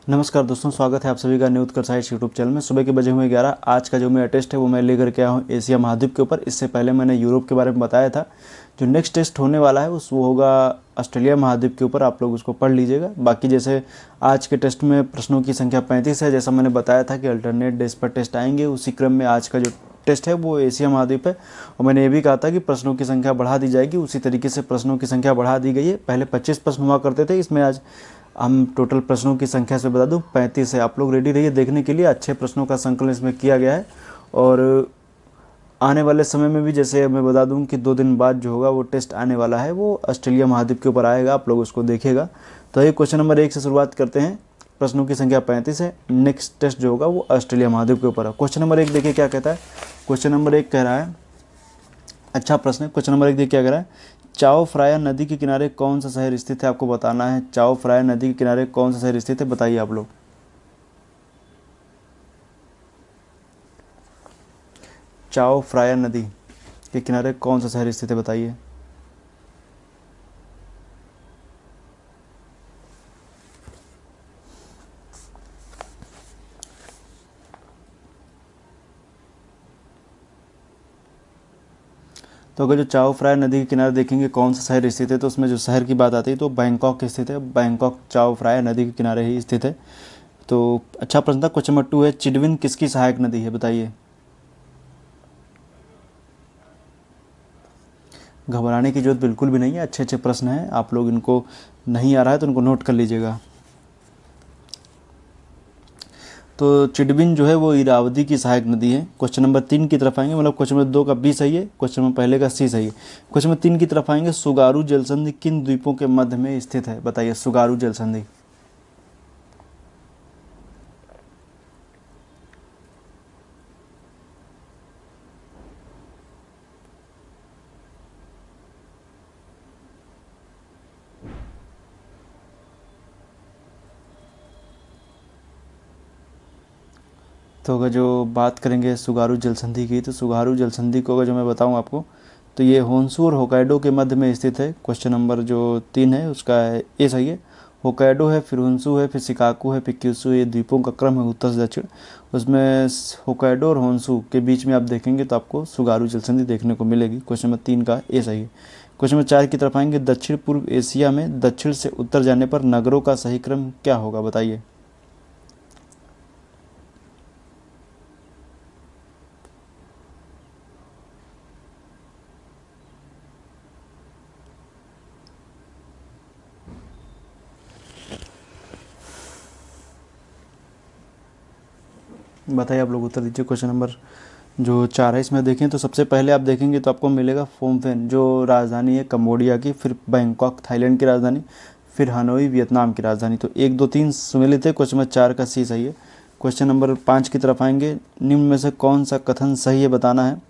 नमस्कार दोस्तों, स्वागत है आप सभी का न्यू उत्कर्ष साइंस यूट्यूब चैनल में। सुबह के बजे हुए 11। आज का जो मेरा टेस्ट है वो मैं लेकर के आया हूँ एशिया महाद्वीप के ऊपर। इससे पहले मैंने यूरोप के बारे में बताया था। जो नेक्स्ट टेस्ट होने वाला है वो होगा ऑस्ट्रेलिया महाद्वीप के ऊपर। आप लोग उसको पढ़ लीजिएगा। बाकी जैसे आज के टेस्ट में प्रश्नों की संख्या 35 है, जैसा मैंने बताया था कि अल्टरनेट डेज पर टेस्ट आएंगे, उसी क्रम में आज का जो टेस्ट है वो एशिया महाद्वीप है। और मैंने ये भी कहा था कि प्रश्नों की संख्या बढ़ा दी जाएगी, उसी तरीके से प्रश्नों की संख्या बढ़ा दी गई है। पहले 25 प्रश्न हुआ करते थे, इसमें आज हम टोटल प्रश्नों की संख्या से बता दूं 35 है। आप लोग रेडी रहिए देखने के लिए। अच्छे प्रश्नों का संकलन इसमें किया गया है। और आने वाले समय में भी जैसे मैं बता दूं कि 2 दिन बाद जो होगा वो टेस्ट आने वाला है, वो ऑस्ट्रेलिया महाद्वीप के ऊपर आएगा। आप लोग उसको देखिएगा। तो ये क्वेश्चन नंबर 1 से शुरुआत करते हैं। प्रश्नों की संख्या 35 है। नेक्स्ट टेस्ट जो होगा वो ऑस्ट्रेलिया महाद्वीप के ऊपर है। क्वेश्चन नंबर 1 देखिए क्या कहता है। क्वेश्चन नंबर 1 कह रहा है, अच्छा प्रश्न है। क्वेश्चन नंबर 1 देखिए क्या कह रहा है। चाओ फ्राया नदी के किनारे कौन सा शहर स्थित है, आपको बताना है। चाओ फ्राया नदी के किनारे कौन सा शहर स्थित है, बताइए आप लोग। चाओ फ्राया नदी के किनारे कौन सा शहर स्थित है, बताइए। तो अगर जो चाओ फ्राया नदी के किनारे देखेंगे कौन सा शहर स्थित है, तो उसमें जो शहर की बात आती है तो बैंकॉक स्थित है। बैंकॉक चाओ फ्राया नदी के किनारे ही स्थित है। तो अच्छा प्रश्न था। क्वेश्चन नंबर 2 है, चिडविन किसकी सहायक नदी है, बताइए। घबराने की जरूरत बिल्कुल भी नहीं है। अच्छे अच्छे प्रश्न हैं, आप लोग इनको नहीं आ रहा है तो इनको नोट कर लीजिएगा। तो चिडबिन जो है वो इरावदी की सहायक नदी है। क्वेश्चन नंबर 3 की तरफ आएंगे, मतलब क्वेश्चन नंबर 2 का बी सही है, क्वेश्चन नंबर पहले का सी सही है। क्वेश्चन नंबर 3 की तरफ आएंगे, सुगारू जलसंधि किन द्वीपों के मध्य में स्थित है, बताइए। सुगारू जलसंधि। तो अगर जो बात करेंगे सुगारू जलसंधि की, तो सुगारू जलसंधि को अगर जो मैं बताऊं आपको, तो ये होन्शु और होकाइडो के मध्य में स्थित है। क्वेश्चन नंबर जो 3 है उसका ए सही है। होकाइडो है, फिर होन्शु है, फिर शिकागो है, फिर क्यूशू। ये द्वीपों का क्रम है उत्तर से दक्षिण। उसमें होकाइडो और होन्शु के बीच में आप देखेंगे तो आपको सुगारू जलसंधि देखने को मिलेगी। क्वेश्चन नंबर 3 का ए सही है। क्वेश्चन नंबर 4 की तरफ आएंगे, दक्षिण पूर्व एशिया में दक्षिण से उत्तर जाने पर नगरों का सही क्रम क्या होगा, बताइए। बताइए आप लोग, उत्तर दीजिए। क्वेश्चन नंबर जो 4 है इसमें देखें तो सबसे पहले आप देखेंगे तो आपको मिलेगा फोमफेन, जो राजधानी है कंबोडिया की, फिर बैंकॉक थाईलैंड की राजधानी, फिर हनोई वियतनाम की राजधानी। तो 1 2 3 सुमेलित है। क्वेश्चन नंबर 4 का सी सही है। क्वेश्चन नंबर 5 की तरफ आएंगे, निम्न में से कौन सा कथन सही है, बताना है।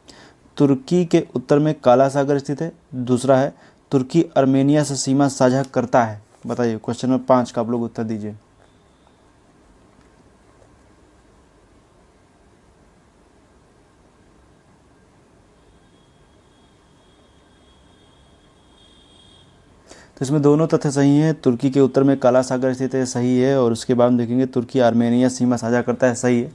तुर्की के उत्तर में काला सागर स्थित है। दूसरा है, तुर्की अर्मेनिया से सीमा साझा करता है, बताइए। क्वेश्चन नंबर 5 का आप लोग उत्तर दीजिए। तो इसमें दोनों तथ्य सही हैं। तुर्की के उत्तर में काला सागर स्थित है, सही है। और उसके बाद हम देखेंगे तुर्की आर्मेनिया सीमा साझा करता है, सही है।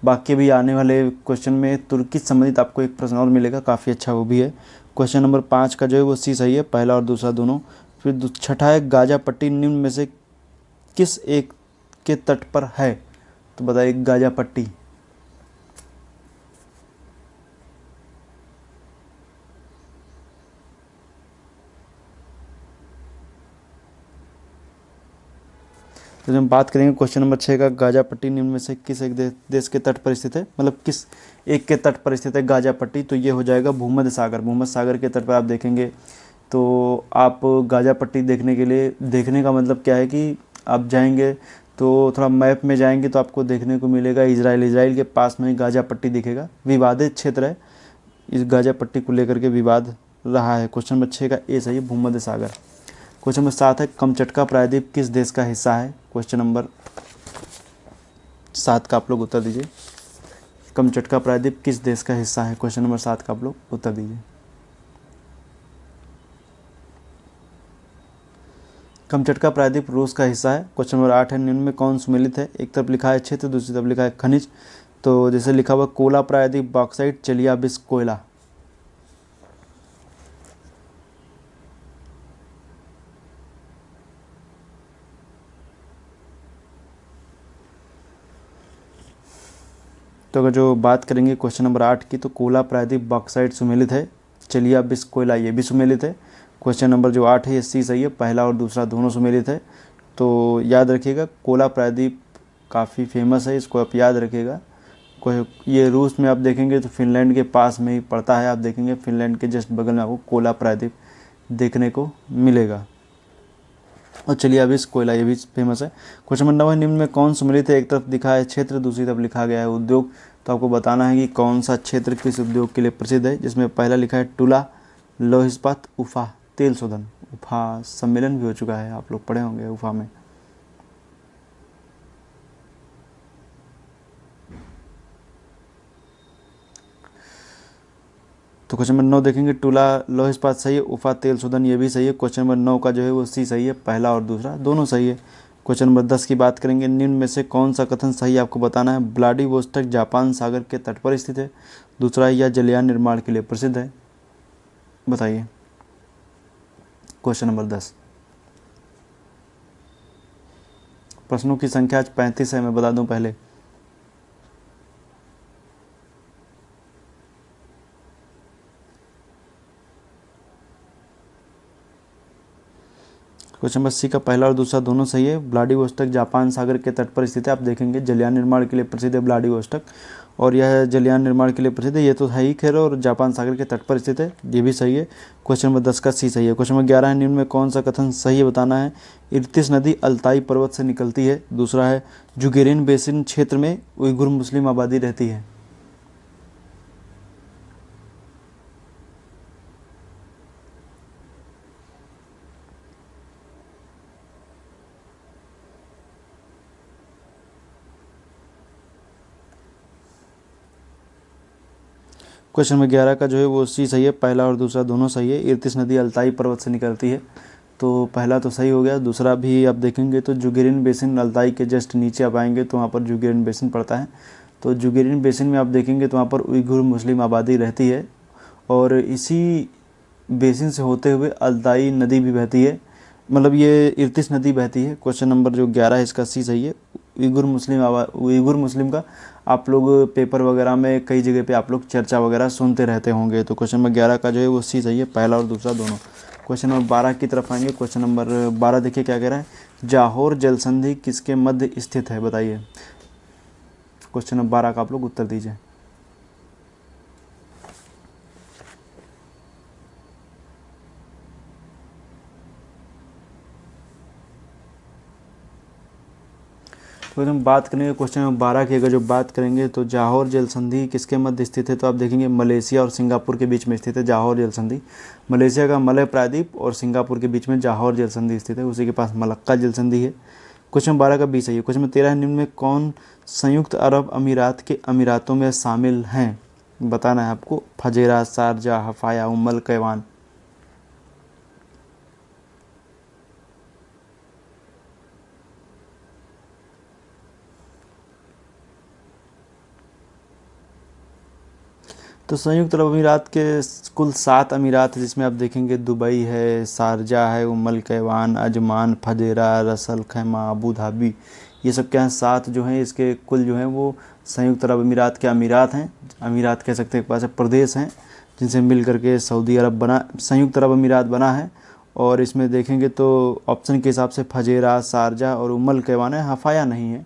बाकी भी आने वाले क्वेश्चन में तुर्की से संबंधित आपको एक प्रश्न और मिलेगा, काफ़ी अच्छा वो भी है। क्वेश्चन नंबर 5 का जो है वो सी सही है, पहला और दूसरा दोनों। फिर छठा है, गाजा पट्टी निम्न में से किस एक के तट पर है, तो बताइए। गाजा पट्टी। तो जब हम बात करेंगे क्वेश्चन नंबर 6 का, गाजा पट्टी निम्न में से किस एक देश के तट पर स्थित है, मतलब किस एक के तट पर स्थित है गाजा पट्टी, तो ये हो जाएगा भूमध्य सागर। भूमध्य सागर के तट पर आप देखेंगे तो आप गाजा पट्टी देखने के लिए, देखने का मतलब क्या है कि आप जाएंगे तो थोड़ा मैप में जाएंगे तो आपको देखने को मिलेगा इजराइल। इजराइल के पास में गाजा पट्टी दिखेगा, विवादित क्षेत्र है। इस गाजा पट्टी को लेकर के विवाद रहा है। क्वेश्चन नंबर 6 का ए सही है, भूमध्य सागर। क्वेश्चन नंबर 7 है, कमचटका प्रायद्वीप किस देश का हिस्सा है, क्वेश्चन नंबर 7 का आप लोग उत्तर दीजिए। कमचटका प्रायद्वीप किस देश का हिस्सा है, क्वेश्चन नंबर 7 का आप लोग उत्तर दीजिए। कमचटका प्रायद्वीप रूस का हिस्सा है। क्वेश्चन नंबर 8 है, निम्न में कौन सुमेलित है? एक तरफ लिखा है क्षेत्र, दूसरी तरफ लिखा है खनिज। तो जैसे लिखा हुआ कोला प्रायद्वीप, बॉक्साइट, चेलियाबिस्क कोयला। तो अगर जो बात करेंगे क्वेश्चन नंबर 8 की, तो कोला प्रायद्वीप बॉक्साइट सुमेलित है, चेलियाबिस्क कोयला ये भी सुमेलित है। क्वेश्चन नंबर जो 8 है ये सी सही है, पहला और दूसरा दोनों सुमेलित है। तो याद रखिएगा कोला प्रायद्वीप काफ़ी फेमस है, इसको आप याद रखिएगा। ये रूस में आप देखेंगे तो फिनलैंड के पास में ही पड़ता है, आप देखेंगे फिनलैंड के जस्ट बगल में आपको कोला प्रायद्वीप देखने को मिलेगा। और चलिए अभी इस कोयला ये भी फेमस है। क्वेश्चन नंबर 9 है, निम्न में कौन सुमेलित है? एक तरफ दिखा है क्षेत्र, दूसरी तरफ लिखा गया है उद्योग। तो आपको बताना है कि कौन सा क्षेत्र किस उद्योग के लिए प्रसिद्ध है, जिसमें पहला लिखा है टुला, लौह इस्पात, उफा, तेल शोधन। उफा सम्मेलन भी हो चुका है, आप लोग पढ़े होंगे उफा में। तो क्वेश्चन नंबर 9 देखेंगे, टुला लौह इस्पात सही है, उफा तेल शोधन ये भी सही है। क्वेश्चन नंबर 9 का जो है वो सी सही है, पहला और दूसरा दोनों सही है। क्वेश्चन नंबर 10 की बात करेंगे, निम्न में से कौन सा कथन सही है? आपको बताना है। व्लादिवोस्टोक जापान सागर के तट पर स्थित है। दूसरा है, यह जलयान निर्माण के लिए प्रसिद्ध है। बताइए क्वेश्चन नंबर 10। प्रश्नों की संख्या आज 35 है, मैं बता दूं पहले। क्वेश्चन नंबर सी का पहला और दूसरा दोनों सही है। व्लादिवोस्टोक जापान सागर के तट पर स्थित है, आप देखेंगे जलयान निर्माण के लिए प्रसिद्ध है व्लादिवोस्टोक, और यह जलयान निर्माण के लिए प्रसिद्ध है, ये तो है ही खैर, और जापान सागर के तट पर स्थित है, ये भी सही है। क्वेश्चन नंबर 10 का सी सही है। क्वेश्चन नंबर 11 है, निम्न में कौन सा कथन सही है? बताना है। इर्तिश नदी अल्ताई पर्वत से निकलती है। दूसरा है, जुगेरिन बेसिन क्षेत्र में उइगुर मुस्लिम आबादी रहती है। क्वेश्चन नंबर 11 का जो है वो सी सही है, पहला और दूसरा दोनों सही है। इर्तिश नदी अल्ताई पर्वत से निकलती है, तो पहला तो सही हो गया। दूसरा भी आप देखेंगे तो जुगेरिन बेसिन अल्ताई के जस्ट नीचे आप आएंगे तो वहाँ पर जुगेरिन बेसिन पड़ता है। तो जुगेरिन बेसिन में आप देखेंगे तो वहाँ पर उइगुर मुस्लिम आबादी रहती है, और इसी बेसिन से होते हुए अल्ताई नदी भी बहती है, मतलब ये इर्तिश नदी बहती है। क्वेश्चन नंबर जो 11 है इसका सी सही है। उइगुर मुस्लिम का आप लोग पेपर वगैरह में कई जगह पे आप लोग चर्चा वगैरह सुनते रहते होंगे। तो क्वेश्चन नंबर 11 का जो है वो सी सही है, पहला और दूसरा दोनों। क्वेश्चन नंबर 12 की तरफ आएंगे। क्वेश्चन नंबर 12 देखिए क्या कह रहा है, जाहोर जलसंधि किसके मध्य स्थित है? बताइए क्वेश्चन नंबर 12 का आप लोग उत्तर दीजिए। तो हम बात करेंगे क्वेश्चन नंबर 12 की, अगर जो बात करेंगे तो जाहोर जल संधि किसके मध्य स्थित है? तो आप देखेंगे मलेशिया और सिंगापुर के बीच में स्थित है जाहोर जल संधि। मलेशिया का मलय प्रायद्वीप और सिंगापुर के बीच में जाहोर जल संधि स्थित है, उसी के पास मलक्का जल संधि है। क्वेश्चन नंबर 12 का बी सही है। क्वेश्चन नंबर 13 है, निम्न में कौन संयुक्त अरब अमीरात के अमीरातों में शामिल हैं? बताना है आपको। फजेरा, शारजा, हफाया, उम्मल कैवान। तो संयुक्त अरब अमीरात के कुल 7 अमीरात हैं, जिसमें आप देखेंगे दुबई है, शारजा है, उम्मल कैवान, अजमान, फजेरा, रसल खैमा, अबू धाबी, ये सब क्या हैं? 7 जो हैं इसके कुल जो हैं वो संयुक्त अरब अमीरात के अमीरात हैं। अमीरात कह सकते हैं, एक पास प्रदेश हैं जिनसे मिल करके सऊदी अरब बना, संयुक्त अरब अमीरात बना है। और इसमें देखेंगे तो ऑप्शन के हिसाब से फजेरा, शारजा और उम्मल कैवान है, हफाया नहीं है।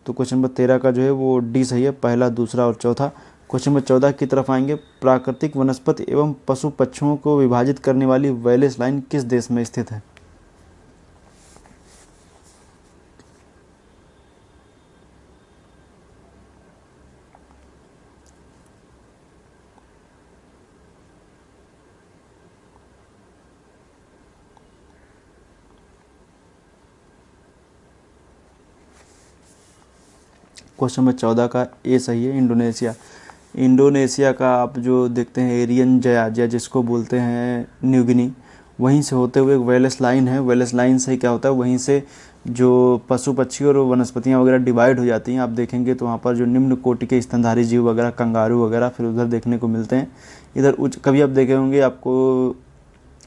तो क्वेश्चन नंबर 13 का जो है वो डी सही है, पहला, दूसरा और चौथा। क्वेश्चन नंबर 14 की तरफ आएंगे। प्राकृतिक वनस्पति एवं पशु पक्षियों को विभाजित करने वाली वेलेस लाइन किस देश में स्थित है? क्वेश्चन नंबर 14 का ए सही है, इंडोनेशिया। इंडोनेशिया का आप जो देखते हैं एरियन जयाजिया जिसको बोलते हैं न्यू गिनी, वहीं से होते हुए एक वेलस लाइन है, वेलस लाइन से क्या होता है, वहीं से जो पशु पक्षी और वनस्पतियाँ वगैरह डिवाइड हो जाती हैं। आप देखेंगे तो वहाँ पर जो निम्न कोटि के स्तनधारी जीव वगैरह, कंगारू वगैरह फिर उधर देखने को मिलते हैं। इधर उच्च, कभी आप देखे होंगे, आपको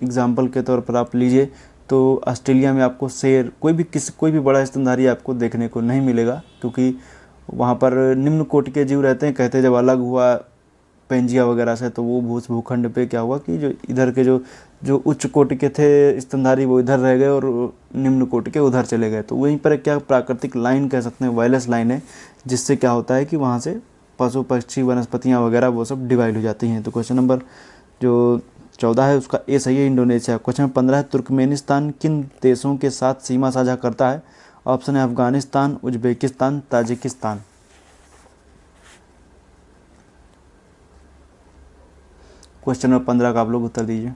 एग्जाम्पल के तौर पर आप लीजिए तो ऑस्ट्रेलिया में आपको शेर, कोई भी बड़ा स्तनधारी आपको देखने को नहीं मिलेगा, क्योंकि वहाँ पर निम्न कोटि के जीव रहते हैं। कहते हैं जब अलग हुआ पेंजिया वगैरह से, तो वो भूखंड पे क्या हुआ कि जो इधर के जो जो उच्च कोटि के थे स्तनधारी वो इधर रह गए और निम्न कोटि के उधर चले गए। तो वहीं पर क्या प्राकृतिक लाइन कह सकते हैं, वायरलेस लाइन है, जिससे क्या होता है कि वहाँ से पशु पक्षी वनस्पतियाँ वगैरह वो सब डिवाइड हो जाती हैं। तो क्वेश्चन नंबर जो 14 है उसका ए सही है, इंडोनेशिया। क्वेश्चन नंबर 15 है, तुर्कमेनिस्तान किन देशों के साथ सीमा साझा करता है? ऑप्शन है Afghanistan, Uzbekistan, Tajikistan. Question number 15 का आप लोग उत्तर दीजिए।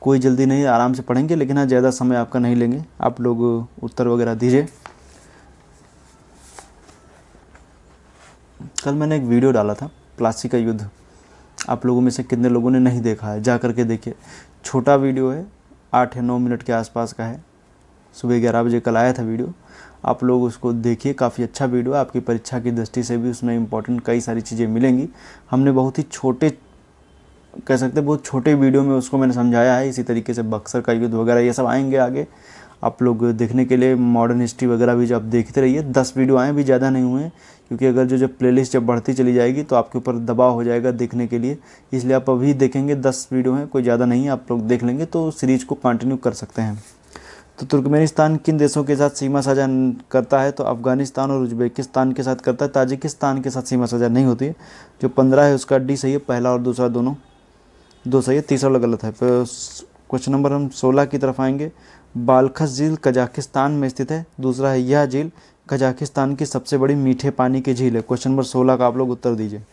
कोई जल्दी नहीं, आराम से पढ़ेंगे, लेकिन हाँ ज़्यादा समय आपका नहीं लेंगे। आप लोग उत्तर वगैरह दीजिए। कल मैंने एक वीडियो डाला था, प्लासी का युद्ध। आप लोगों में से कितने लोगों ने नहीं देखा है, जा करके देखिए। छोटा वीडियो है, 8 या 9 मिनट के आसपास का है। सुबह 11 बजे कल आया था वीडियो। आप लोग उसको देखिए, काफ़ी अच्छा वीडियो है। आपकी परीक्षा की दृष्टि से भी उसमें इंपॉर्टेंट कई सारी चीज़ें मिलेंगी। हमने बहुत ही छोटे, कह सकते हैं बहुत छोटे वीडियो में उसको मैंने समझाया है। इसी तरीके से बक्सर का युद्ध वगैरह ये सब आएंगे आगे आप लोग देखने के लिए। मॉडर्न हिस्ट्री वगैरह भी जब देखते रहिए। 10 वीडियो आए भी, ज़्यादा नहीं हुए, क्योंकि अगर जो प्लेलिस्ट जब बढ़ती चली जाएगी तो आपके ऊपर दबाव हो जाएगा देखने के लिए। इसलिए आप अभी देखेंगे, 10 वीडियो हैं, कोई ज़्यादा नहीं है। आप लोग देख लेंगे तो सीरीज को कंटिन्यू कर सकते हैं। तो तुर्कमेनिस्तान किन देशों के साथ सीमा साझा करता है? तो अफगानिस्तान और उज्बेकिस्तान के साथ करता है। ताजिकिस्तान के साथ सीमा साझा नहीं होती है। जो 15 है उसका डी सही है, पहला और दूसरा दोनों दो सही है, तीसरा वाला गलत है। फिर क्वेश्चन नंबर हम 16 की तरफ आएंगे। बालखस झील कजाकिस्तान में स्थित है। दूसरा है, यह झील कजाकिस्तान की सबसे बड़ी मीठे पानी की झील है। क्वेश्चन नंबर 16 का आप लोग उत्तर दीजिए।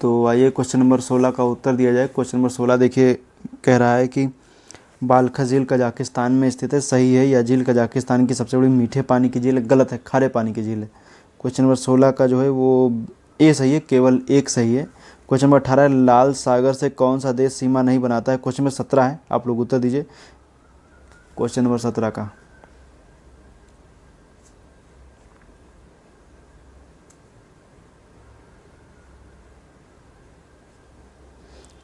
तो आइए क्वेश्चन नंबर 16 का उत्तर दिया जाए। क्वेश्चन नंबर 16 देखिए, कह रहा है कि बालखा झील कजाकिस्तान में स्थित है। सही है, यह झील कजाकिस्तान की सबसे बड़ी मीठे पानी की झील है। गलत है, खारे पानी की झील है। क्वेश्चन नंबर 16 का जो है वो ए सही है, केवल एक सही है। क्वेश्चन नंबर 18 है, लाल सागर से कौन सा देश सीमा नहीं बनाता है? क्वेश्चन नंबर 17 है, आप लोग उत्तर दीजिए क्वेश्चन नंबर 17 का।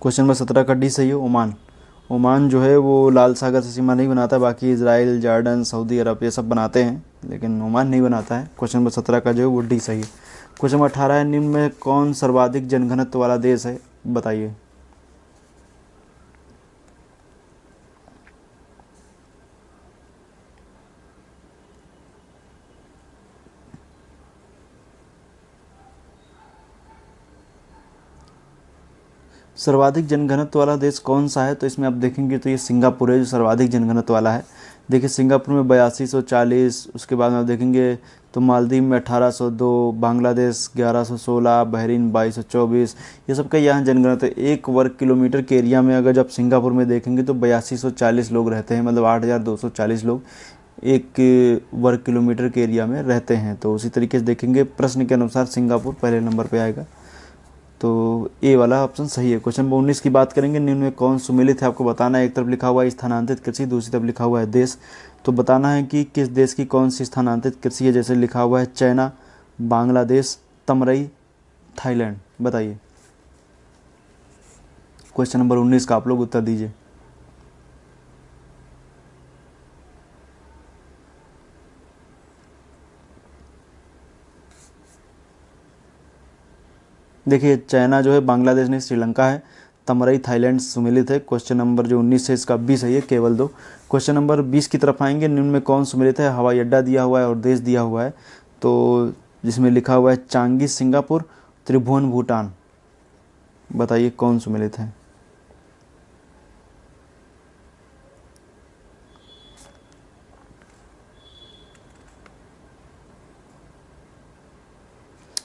क्वेश्चन नंबर 17 का डी सही है, ओमान। ओमान जो है वो लाल सागर से सीमा नहीं बनाता, बाकी इसराइल, जॉर्डन, सऊदी अरब ये सब बनाते हैं, लेकिन ओमान नहीं बनाता है। क्वेश्चन नंबर 17 का जो है वो डी सही है। क्वेश्चन नंबर 18 है, निम्न में कौन सर्वाधिक जनघनत्व वाला देश है? बताइए। सर्वाधिक जनघनत्व वाला देश कौन सा है? तो इसमें आप देखेंगे तो ये सिंगापुर है जो सर्वाधिक जनघनत्व वाला है। देखिए सिंगापुर में 8240, उसके बाद में आप देखेंगे तो मालदीव में 1802, बांग्लादेश 1116, बहरीन 2224। ये सब का यहाँ जनघनत्व 1 वर्ग किलोमीटर के एरिया में, अगर जब सिंगापुर में देखेंगे तो 8240 लोग रहते हैं, मतलब 8240 लोग 1 वर्ग किलोमीटर के एरिया में रहते हैं। तो उसी तरीके से देखेंगे प्रश्न के अनुसार सिंगापुर पहले नंबर पर आएगा। तो ए वाला ऑप्शन सही है। क्वेश्चन नंबर 19 की बात करेंगे, निम्न में कौन सुमेलित है? आपको बताना है। एक तरफ लिखा हुआ है स्थानांतरित कृषि, दूसरी तरफ लिखा हुआ है देश। तो बताना है कि किस देश की कौन सी स्थानांतरित कृषि है। जैसे लिखा हुआ है चाइना, बांग्लादेश, तमरई, थाईलैंड। बताइए क्वेश्चन नंबर 19 का आप लोग उत्तर दीजिए। देखिए चाइना जो है, बांग्लादेश नहीं, श्रीलंका है, तमरई थाईलैंड सुमेलित है। क्वेश्चन नंबर जो 19 है इसका बी सही है, केवल दो। क्वेश्चन नंबर 20 की तरफ आएंगे, निम्न में कौन सुमेलित है? हवाई अड्डा दिया हुआ है और देश दिया हुआ है। तो जिसमें लिखा हुआ है चांगी सिंगापुर, त्रिभुवन भूटान। बताइए कौन सुमेलित है?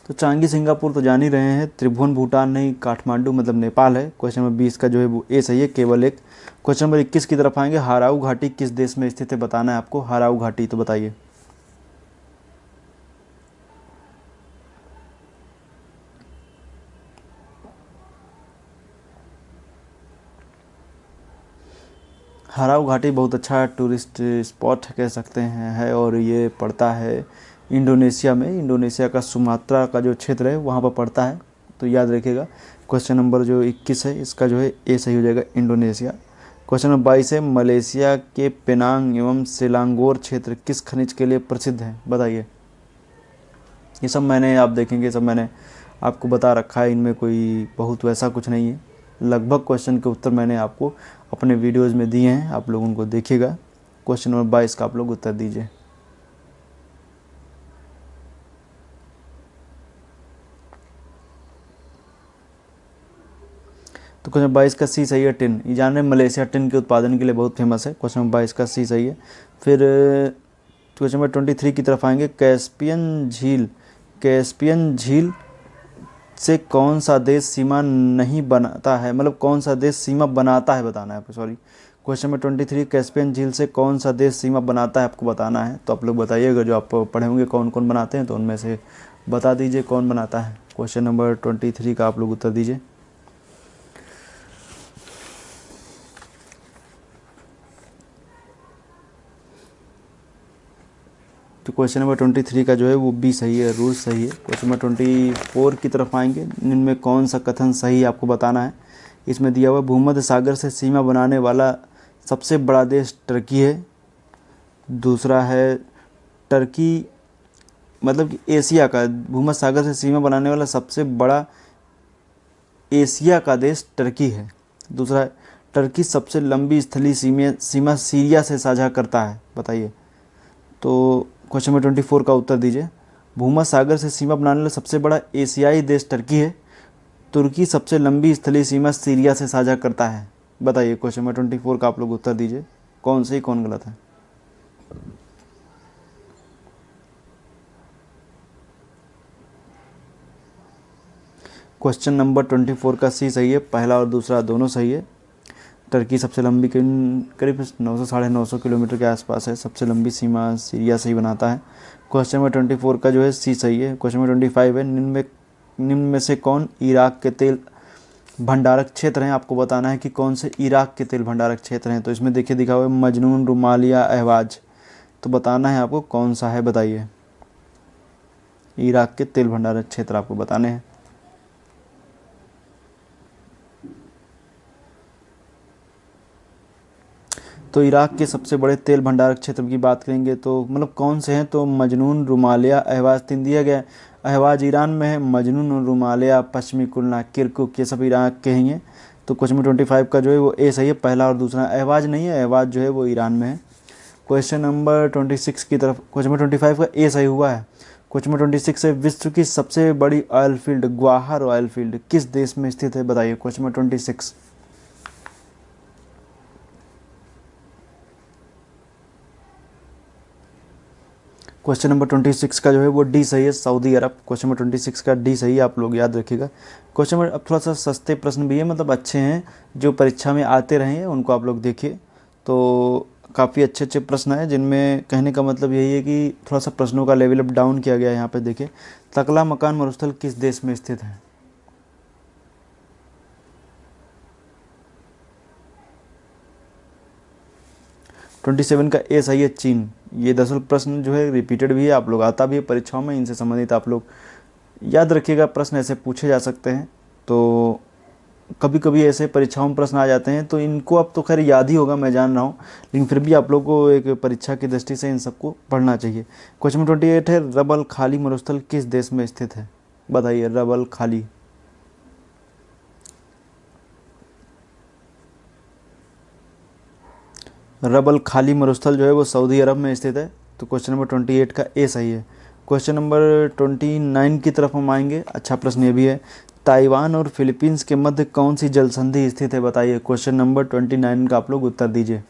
तो चांगी सिंगापुर तो जान ही रहे हैं, त्रिभुवन भूटान नहीं, काठमांडू मतलब नेपाल है। क्वेश्चन नंबर 20 का जो है वो ए सही है, केवल एक। क्वेश्चन नंबर 21 की तरफ आएंगे, हाराऊ घाटी किस देश में स्थित है, बताना है आपको। हाराऊ घाटी, तो बताइए। हाराऊ घाटी बहुत अच्छा टूरिस्ट स्पॉट कह सकते हैं है, और ये पड़ता है इंडोनेशिया में। इंडोनेशिया का सुमात्रा का जो क्षेत्र है वहाँ पर पड़ता है, तो याद रखिएगा। क्वेश्चन नंबर जो 21 है इसका जो है ए सही हो जाएगा, इंडोनेशिया। क्वेश्चन नंबर 22 है, मलेशिया के पेनांग एवं सेलांगोर क्षेत्र किस खनिज के लिए प्रसिद्ध है, बताइए। ये सब मैंने, आप देखेंगे सब मैंने आपको बता रखा है, इनमें कोई बहुत वैसा कुछ नहीं है। लगभग क्वेश्चन के उत्तर मैंने आपको अपने वीडियोज़ में दिए हैं, आप लोग उनको देखिएगा। क्वेश्चन नंबर 22 का आप लोग उत्तर दीजिए। तो क्वेश्चन 22 का सी सही है, टिन। ये जान रहे हैं मलेशिया टिन के उत्पादन के लिए बहुत फेमस है। क्वेश्चन नंबर 22 का सी सही है। फिर क्वेश्चन नंबर 23 की तरफ आएंगे, कैस्पियन झील से कौन सा देश सीमा नहीं बनाता है, मतलब कौन सा देश सीमा बनाता है, बताना है आपको। सॉरी, क्वेश्चन नंबर 23, कैस्पियन झील से कौन सा देश सीमा बनाता है, आपको बताना है। तो आप लोग बताइएगा, जो आप पढ़े होंगे कौन कौन बनाते हैं, तो उनमें से बता दीजिए कौन बनाता है। क्वेश्चन नंबर 23 का आप लोग उत्तर दीजिए। तो क्वेश्चन नंबर 23 का जो है वो बी सही है, रूस सही है। क्वेश्चन नंबर 24 की तरफ आएंगे, इनमें कौन सा कथन सही आपको बताना है। इसमें दिया हुआ भूमध्य सागर से सीमा बनाने वाला सबसे बड़ा देश टर्की है। दूसरा है, टर्की मतलब कि एशिया का, भूमध्य सागर से सीमा बनाने वाला सबसे बड़ा एशिया का देश टर्की है। दूसरा है, टर्की सबसे लंबी स्थलीय सीमा सीरिया से साझा करता है, बताइए। तो क्वेश्चन नंबर 24 का उत्तर दीजिए। भूमध्य सागर से सीमा बनाने वाला सबसे बड़ा एशियाई देश टर्की है। तुर्की सबसे लंबी स्थलीय सीमा सीरिया से साझा करता है, बताइए। क्वेश्चन नंबर 24 का आप लोग उत्तर दीजिए, कौन सही कौन गलत है। क्वेश्चन नंबर 24 का सी सही है, पहला और दूसरा दोनों सही है। टर्की सबसे लंबी करीब 900 साढ़े 900 किलोमीटर के आसपास है, सबसे लंबी सीमा सीरिया से ही बनाता है। क्वेश्चन नंबर 24 का जो है सी सही है। क्वेश्चन नंबर 25 है, निम्न में से कौन इराक के तेल भंडारक क्षेत्र हैं, आपको बताना है कि कौन से इराक के तेल भंडारक क्षेत्र हैं। तो इसमें देखिए दिखा हुआ है मजनून, रुमालिया, अहवाज, तो बताना है आपको कौन सा है, बताइए। इराक के तेल भंडारक क्षेत्र आपको बताने हैं। तो इराक के सबसे बड़े तेल भंडारक क्षेत्र की बात करेंगे तो मतलब कौन से हैं, तो मजनून, रुमालिया, अहवाज, तीन दिया गया है। अहवाज ईरान में है, मजनून और रुमालिया पश्चिमी कुलना, किरकुक, ये सब इराक के ही हैं। तो क्वेश्चन नंबर 25 का जो है वो ए सही है, पहला और दूसरा। अहवाज नहीं है, अहवाज जो है वो ईरान में है। क्वेश्चन नंबर 26 की तरफ, क्वेश्चन नंबर 25 का ए सही हुआ है। क्वेश्चन नंबर 26 है, विश्व की सबसे बड़ी ऑयल फील्ड ग्वाहर ऑयल फील्ड किस देश में स्थित है, बताइए। Question number 26। क्वेश्चन नंबर 26 का जो है वो डी सही है, सऊदी अरब। क्वेश्चन नंबर 26 का डी सही है, आप लोग याद रखिएगा। क्वेश्चन नंबर अब थोड़ा सा सस्ते प्रश्न भी है, मतलब अच्छे हैं, जो परीक्षा में आते रहे हैं उनको आप लोग देखिए। तो काफ़ी अच्छे अच्छे प्रश्न हैं, जिनमें कहने का मतलब यही है कि थोड़ा सा प्रश्नों का लेवल अप डाउन किया गया है। यहाँ पे देखिए, तकला मकान मरुस्थल किस देश में स्थित है। 27 का ए सही है, चीन। ये दरअसल प्रश्न जो है रिपीटेड भी है, आप लोग आता भी है परीक्षाओं में, इनसे संबंधित आप लोग याद रखिएगा, प्रश्न ऐसे पूछे जा सकते हैं। तो कभी कभी ऐसे परीक्षाओं में प्रश्न आ जाते हैं, तो इनको अब तो खैर याद ही होगा, मैं जान रहा हूँ, लेकिन फिर भी आप लोग को एक परीक्षा की दृष्टि से इन सबको पढ़ना चाहिए। क्वेश्चन नंबर 28 है, रबल खाली मरुस्थल किस देश में स्थित है, बताइए। रबल खाली, रबल खाली मरुस्थल जो है वो सऊदी अरब में स्थित है। तो क्वेश्चन नंबर 28 का ए सही है। क्वेश्चन नंबर 29 की तरफ हम आएंगे, अच्छा प्रश्न ये भी है, ताइवान और फिलीपींस के मध्य कौन सी जल संधि स्थित है, बताइए। क्वेश्चन नंबर 29 का आप लोग उत्तर दीजिए।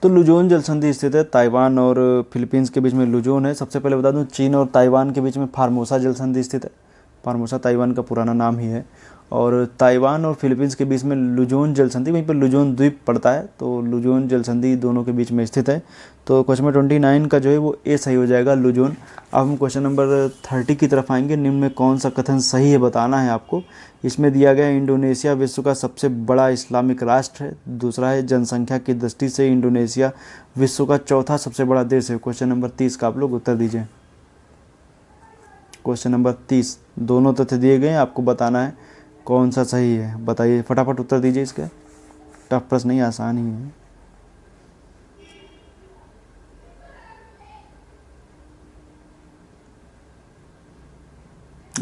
तो लुजोन जल संधि स्थित है ताइवान और फिलीपींस के बीच में लुजोन है। सबसे पहले बता दूं चीन और ताइवान के बीच में फार्मोसा जल संधि स्थित है। फार्मोसा ताइवान का पुराना नाम ही है। और ताइवान और फिलीपींस के बीच में लुजोन जल संधि, वहीं पर लुजोन द्वीप पड़ता है, तो लुजोन जल संधि दोनों के बीच में स्थित है। तो क्वेश्चन नंबर 29 का जो है वो ए सही हो जाएगा, लुजोन। अब हम क्वेश्चन नंबर 30 की तरफ आएंगे। निम्न में कौन सा कथन सही है बताना है आपको। इसमें दिया गया इंडोनेशिया विश्व का सबसे बड़ा इस्लामिक राष्ट्र है। दूसरा है जनसंख्या की दृष्टि से इंडोनेशिया विश्व का चौथा सबसे बड़ा देश है। क्वेश्चन नंबर 30 का आप लोग उत्तर दीजिए। क्वेश्चन नंबर 30, दोनों तथ्य दिए गए हैं, आपको बताना है कौन सा सही है। बताइए, फटाफट उत्तर दीजिए। इसका टफ प्रश्न नहीं, आसान ही है।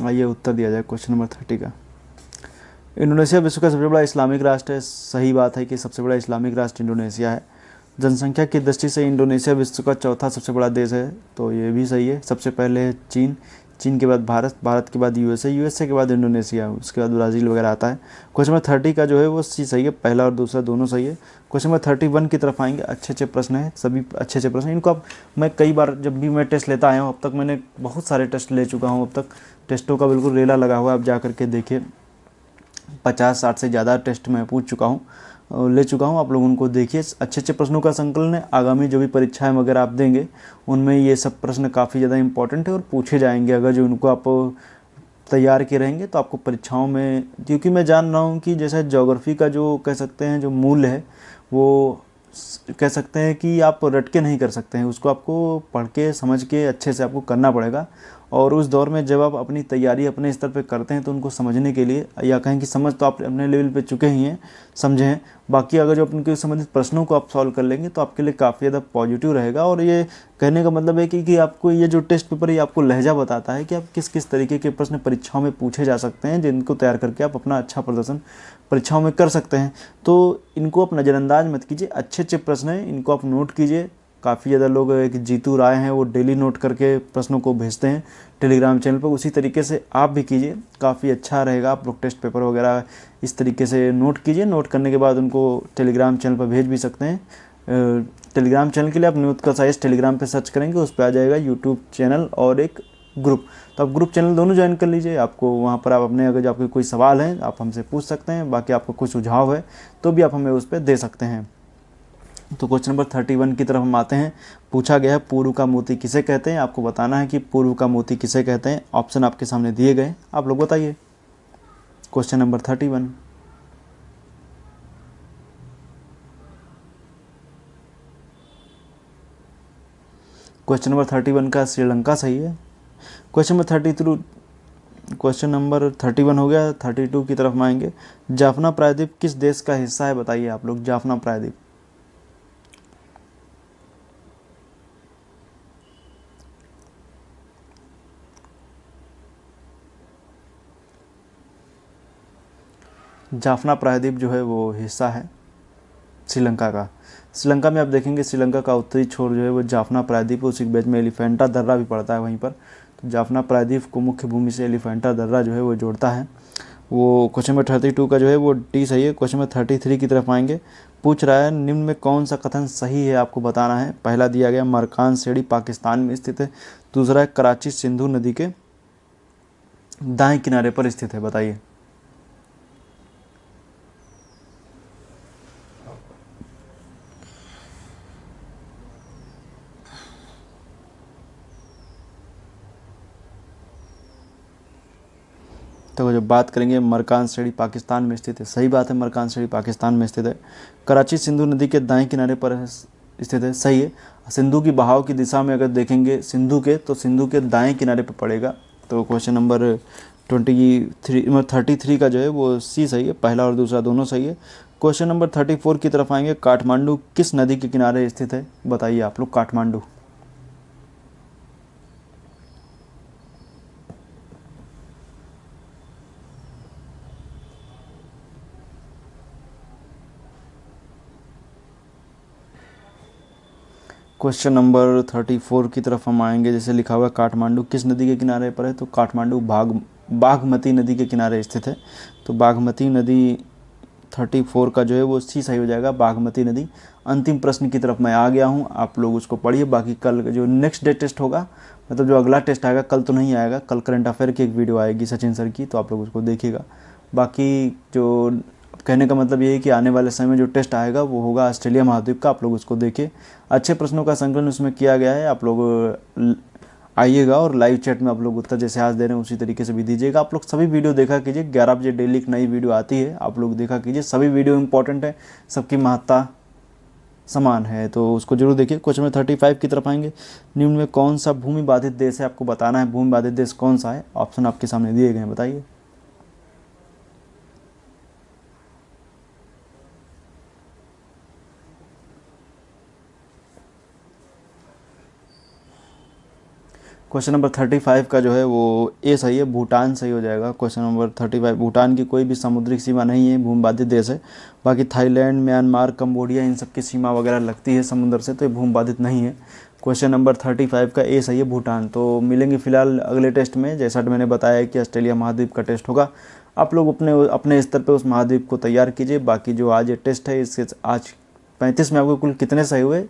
आइए उत्तर दिया जाए क्वेश्चन नंबर 30 का। इंडोनेशिया विश्व का सबसे बड़ा इस्लामिक राष्ट्र है। सही बात है कि सबसे बड़ा इस्लामिक राष्ट्र इंडोनेशिया है। जनसंख्या की दृष्टि से इंडोनेशिया विश्व का चौथा सबसे बड़ा देश है, तो ये भी सही है। सबसे पहले है चीन, चीन के बाद भारत, भारत के बाद यूएसए, यूएसए के बाद इंडोनेशिया, उसके बाद ब्राज़ील वगैरह आता है। क्वेश्चन नंबर 30 का जो है वो सी सही है, पहला और दूसरा दोनों सही है। क्वेश्चन नंबर 31 की तरफ आएंगे। अच्छे प्रश्न हैं, सभी अच्छे प्रश्न। इनको अब मैं कई बार जब भी मैं टेस्ट लेता आया हूँ, अब तक मैंने बहुत सारे टेस्ट ले चुका हूँ। अब तक टेस्टों का बिल्कुल रेला लगा हुआ है। आप जा करके देखिए, 50-60 से ज़्यादा टेस्ट मैं पूछ चुका हूँ, ले चुका हूँ। आप लोग उनको देखिए, अच्छे प्रश्नों का संकलन है। आगामी जो भी परीक्षाएं वगैरह आप देंगे उनमें ये सब प्रश्न काफ़ी ज़्यादा इंपॉर्टेंट है और पूछे जाएंगे। अगर जो उनको आप तैयार किए रहेंगे तो आपको परीक्षाओं में, क्योंकि मैं जान रहा हूँ कि जैसे ज्योग्राफी का जो कह सकते हैं जो मूल्य है, वो कह सकते हैं कि आप रट के नहीं कर सकते हैं, उसको आपको पढ़ के समझ के अच्छे से आपको करना पड़ेगा। और उस दौर में जब आप अपनी तैयारी अपने स्तर पे करते हैं तो उनको समझने के लिए, या कहें कि समझ तो आप अपने लेवल पे चुके ही हैं, समझे हैं। बाकी अगर जो उनके संबंधित प्रश्नों को आप सॉल्व कर लेंगे तो आपके लिए काफ़ी ज़्यादा पॉजिटिव रहेगा। और ये कहने का मतलब है कि आपको ये जो टेस्ट पेपर है आपको लहजा बताता है कि आप किस किस तरीके के प्रश्न परीक्षाओं में पूछे जा सकते हैं, जिनको तैयार करके आप अपना अच्छा प्रदर्शन परीक्षाओं में कर सकते हैं। तो इनको आप नज़रअंदाज मत कीजिए, अच्छे प्रश्न हैं, इनको आप नोट कीजिए। काफ़ी ज़्यादा लोग, एक जीतू राय हैं, वो डेली नोट करके प्रश्नों को भेजते हैं टेलीग्राम चैनल पर, उसी तरीके से आप भी कीजिए, काफ़ी अच्छा रहेगा। आप लोग टेस्ट पेपर वगैरह इस तरीके से नोट कीजिए। नोट करने के बाद उनको टेलीग्राम चैनल पर भेज भी सकते हैं। टेलीग्राम चैनल के लिए आप न्यूज़ का साइज टेलीग्राम पे सर्च करेंगे, उस पर आ जाएगा यूट्यूब चैनल और एक ग्रुप, तो आप ग्रुप चैनल दोनों ज्वाइन कर लीजिए। आपको वहाँ पर आप अपने, अगर जो आपके कोई सवाल हैं आप हमसे पूछ सकते हैं, बाकी आपको कोई सुझाव है तो भी आप हमें उस पर दे सकते हैं। तो क्वेश्चन नंबर 31 की तरफ हम आते हैं। पूछा गया है पूर्व का मोती किसे कहते हैं। आपको बताना है कि पूर्व का मोती किसे कहते हैं। ऑप्शन आपके सामने दिए गए, आप लोग बताइए। Question number 31। क्वेश्चन नंबर 31 का श्रीलंका सही है। क्वेश्चन नंबर 31 हो गया। 32 की तरफ आएंगे। जाफना प्रायद्वीप किस देश का हिस्सा है, बताइए आप लोग। जाफना प्रायद्वीप, जाफना प्रायद्वीप जो है वो हिस्सा है श्रीलंका का। श्रीलंका में आप देखेंगे, श्रीलंका का उत्तरी छोर जो है वो जाफना प्रायद्वीप, उसी के बीच में एलिफेंटा दर्रा भी पड़ता है वहीं पर। तो जाफना प्रायद्वीप को मुख्य भूमि से एलिफेंटा दर्रा जो है वो जोड़ता है। वो क्वेश्चन नंबर 32 का जो है वो डी सही है। क्वेश्चन नंबर 33 की तरफ आएंगे। पूछ रहा है निम्न में कौन सा कथन सही है, आपको बताना है। पहला दिया गया मरकान सेड़ी पाकिस्तान में स्थित है। दूसरा है कराची सिंधु नदी के दाएं किनारे पर स्थित है, बताइए। तो जब बात करेंगे, मरकान सेड़ी पाकिस्तान में स्थित है, सही बात है, मरकान सेड़ी पाकिस्तान में स्थित है। कराची सिंधु नदी के दाएं किनारे पर स्थित है, सही है। सिंधु की बहाव की दिशा में अगर देखेंगे सिंधु के, तो सिंधु के दाएं किनारे पर पड़ेगा। तो क्वेश्चन नंबर 33 का जो है वो सी सही है, पहला और दूसरा दोनों सही है। क्वेश्चन नंबर 34 की तरफ आएंगे। काठमांडू किस नदी के किनारे स्थित है, बताइए आप लोग। काठमांडू, क्वेश्चन नंबर 34 की तरफ हम आएंगे। जैसे लिखा हुआ है काठमांडू किस नदी के किनारे पर है, तो काठमांडू बागमती नदी के किनारे स्थित है। तो बागमती नदी 34 का जो है वो सी सही हो जाएगा, बागमती नदी। अंतिम प्रश्न की तरफ मैं आ गया हूँ, आप लोग उसको पढ़िए। बाकी कल जो नेक्स्ट डे टेस्ट होगा, मतलब जो अगला टेस्ट आएगा, कल तो नहीं आएगा, कल करंट अफेयर की एक वीडियो आएगी सचिन सर की, तो आप लोग उसको देखिएगा। बाकी जो कहने का मतलब ये है कि आने वाले समय में जो टेस्ट आएगा वो होगा ऑस्ट्रेलिया महाद्वीप का, आप लोग उसको देखिए। अच्छे प्रश्नों का संकलन उसमें किया गया है, आप लोग आइएगा और लाइव चैट में आप लोग उत्तर जैसे आज दे रहे हैं उसी तरीके से भी दीजिएगा। आप लोग सभी वीडियो देखा कीजिए, 11 बजे डेली एक नई वीडियो आती है, आप लोग देखा कीजिए। सभी वीडियो इंपॉर्टेंट है, सबकी महत्ता समान है, तो उसको जरूर देखिए। क्वेश्चन नंबर 35 की तरफ आएंगे। निम्न में कौन सा भूमि बाधित देश है, आपको बताना है भूमि बाधित देश कौन सा है। ऑप्शन आपके सामने दिए गए हैं, बताइए। क्वेश्चन नंबर 35 का जो है वो ए सही है, भूटान सही हो जाएगा। क्वेश्चन नंबर 35, भूटान की कोई भी समुद्री सीमा नहीं है, भूमि बाधित देश है। बाकी थाईलैंड, म्यांमार, कंबोडिया, इन सब की सीमा वगैरह लगती है समुद्र से, तो ये भूमि बाधित नहीं है। क्वेश्चन नंबर 35 का ए सही है, भूटान। तो मिलेंगे फिलहाल अगले टेस्ट में। जैसा मैंने बताया कि ऑस्ट्रेलिया महाद्वीप का टेस्ट होगा, आप लोग अपने अपने स्तर पर उस महाद्वीप को तैयार कीजिए। बाकी जो आज ये टेस्ट है, इसके आज 35 में आपको कुल कितने सही हुए,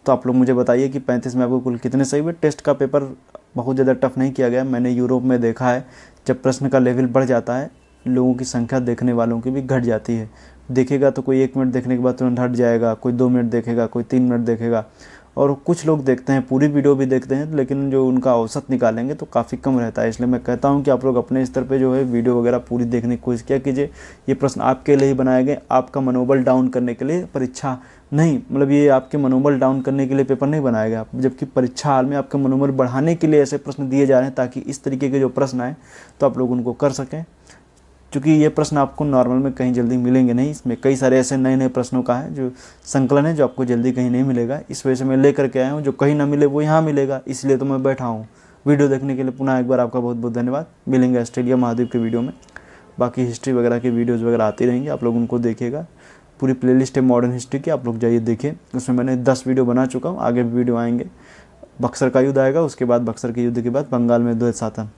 तो आप लोग मुझे बताइए कि 35 में आपको कुल कितने सही हुए। टेस्ट का पेपर बहुत ज़्यादा टफ नहीं किया गया, मैंने यूरोप में देखा है, जब प्रश्न का लेवल बढ़ जाता है, लोगों की संख्या देखने वालों की भी घट जाती है। देखेगा तो कोई 1 मिनट देखने के बाद तुरंत हट जाएगा, कोई 2 मिनट देखेगा, कोई 3 मिनट देखेगा, और कुछ लोग देखते हैं पूरी वीडियो भी देखते हैं, लेकिन जो उनका औसत निकालेंगे तो काफ़ी कम रहता है। इसलिए मैं कहता हूं कि आप लोग अपने स्तर पे जो है वीडियो वगैरह पूरी देखने की कोशिश किया कीजिए। ये प्रश्न आपके लिए ही बनाए गए, आपका मनोबल डाउन करने के लिए परीक्षा नहीं, मतलब ये आपके मनोबल डाउन करने के लिए पेपर नहीं बनाया गया, जबकि परीक्षा हाल में आपके मनोबल बढ़ाने के लिए ऐसे प्रश्न दिए जा रहे हैं, ताकि इस तरीके के जो प्रश्न आए तो आप लोग उनको कर सकें। क्योंकि ये प्रश्न आपको नॉर्मल में कहीं जल्दी मिलेंगे नहीं, इसमें कई सारे ऐसे नए नए प्रश्नों का है जो संकलन है, जो आपको जल्दी कहीं नहीं मिलेगा। इस वजह से मैं लेकर के आया हूँ, जो कहीं ना मिले वो यहाँ मिलेगा, इसलिए तो मैं बैठा हूँ। वीडियो देखने के लिए पुनः एक बार आपका बहुत बहुत धन्यवाद। मिलेंगे ऑस्ट्रेलिया महाद्वीप के वीडियो में। बाकी हिस्ट्री वगैरह की वीडियोज़ वगैरह आती रहेंगी, आप लोग उनको देखिएगा। पूरी प्लेलिस्ट है मॉडर्न हिस्ट्री की, आप लोग जाइए देखिए, उसमें मैंने 10 वीडियो बना चुका हूँ, आगे भी वीडियो आएंगे। बक्सर का युद्ध आएगा, उसके बाद बक्सर के युद्ध के बाद बंगाल में 2 शासन।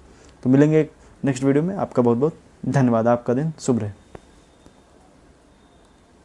तो मिलेंगे नेक्स्ट वीडियो में। आपका बहुत बहुत धन्यवाद, आपका दिन शुभ रहे।